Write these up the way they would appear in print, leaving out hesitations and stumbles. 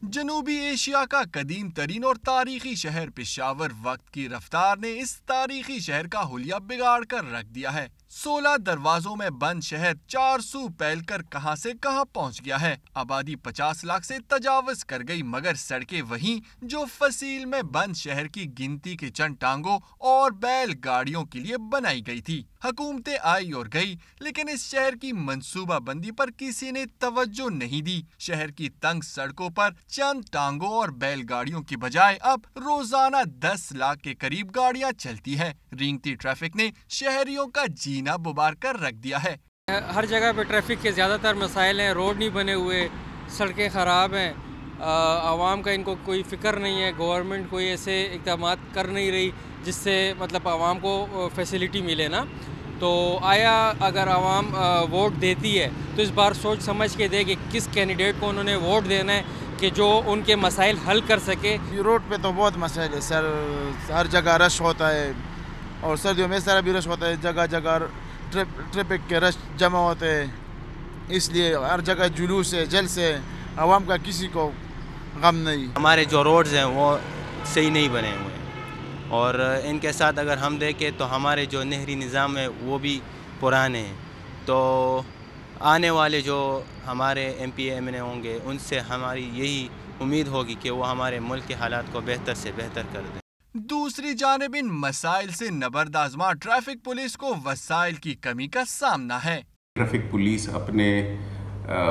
جنوبی ایشیا کا قدیم ترین اور تاریخی شہر پشاور وقت کی رفتار نے اس تاریخی شہر کا حلیہ بگاڑ کر رکھ دیا ہے۔ 16 دروازوں میں بند شہر 4 سو پھیل کر کہاں سے کہاں پہنچ گیا ہے۔ آبادی 50 لاکھ سے تجاوز کر گئی، مگر سڑکیں وہیں جو فصیل میں بند شہر کی گنتی کے چند ٹانگوں اور بیل گاڑیوں کے لیے بنائی گئی تھی۔ حکومتیں آئی اور گئی، لیکن اس شہر کی منصوبہ بندی پر کسی نے توجہ نہیں دی۔ شہر کی تنگ سڑکوں پر چند ٹانگوں اور بیل گاڑیوں کی بجائے اب روزانہ 10 لاکھ کے قریب گاڑیاں چلتی ہیں۔ رینگتی ٹریفک نے شہریوں کا جینا ببار کر رکھ دیا ہے۔ ہر جگہ پہ ٹریفک کے زیادہ تر مسائل ہیں، روڈ نہیں بنے ہوئے، سڑکیں خراب ہیں، عوام کا ان کو کوئی فکر نہیں ہے، گورنمنٹ کوئی ایسے اقدامات کر نہیں رہی جس سے مطلب عوام کو فیسلٹی ملے نا۔ تو آیا اگر عوام ووٹ دیتی ہے تو اس بار سوچ سمجھ کے دے کہ کس کینڈیڈیٹ کو انہوں نے ووٹ دینا ہے کہ جو ان کے مسائل حل کر سکے۔ روڈ پہ تو بہت مسائل ہے سر، ہر جگہ رش ہوتا ہے اور سردیوں میں اس طرح بھی رش ہوتا ہے، جگہ جگہ ٹریفک کے رش جمع ہوتے ہیں، اس لیے ہر جگہ جلوس ہے، جلسے ہے، عوام کا کسی کو غم نہیں۔ ہمارے جو روڈز ہیں وہ صحیح نہیں بنے ہوئے ہیں، اور ان کے ساتھ اگر ہم دیکھیں تو ہمارے جو نہری نظام ہے وہ بھی پرانے ہیں۔ تو آنے والے جو ہمارے ایم پی ایم این اے ہوں گے ان سے ہماری یہی امید ہوگی کہ وہ ہمارے ملک کے حالات کو بہتر سے بہتر کر دیں۔ دوسری جانب ان مسائل سے نبرد آزما ٹریفک پولیس کو وسائل کی کمی کا سامنا ہے۔ ٹریفک پولیس اپنے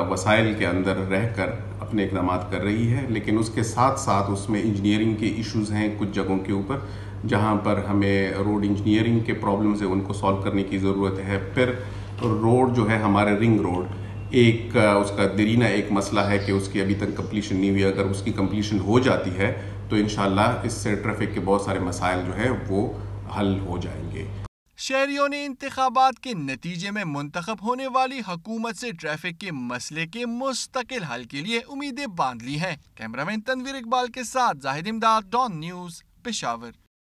وسائل کے اندر رہ کر اپنے اقدامات کر رہی ہے، لیکن اس کے ساتھ ساتھ اس میں انجینئرنگ کے ایشوز ہیں کچھ جگہوں کے اوپر، جہاں پر ہمیں روڈ انجینئرنگ کے پرابلمز ہیں ان کو سالو کرنے کی ضرورت ہے۔ پھر روڈ جو ہے ہمارے رنگ روڈ، ایک اس کا دیرینہ ایک مسئلہ ہے کہ اس کی ابھی تک کمپلیشن نہیں ہوئی۔ اگر اس کی کمپلیشن ہو جاتی ہے تو انشاءاللہ اس سے ٹریفک کے بہت سارے مسائل جو ہے وہ حل ہو جائیں گے۔ شہریوں نے انتخابات کے نتیجے میں منتخب ہونے والی حکومت سے ٹریفک کے مسئلے کے مستقل حل کے لیے امیدیں باندھ لی ہیں۔ کیمرہ مین تنویر اقبال کے ساتھ زاہد امداد، ڈان نیوز، پشاور۔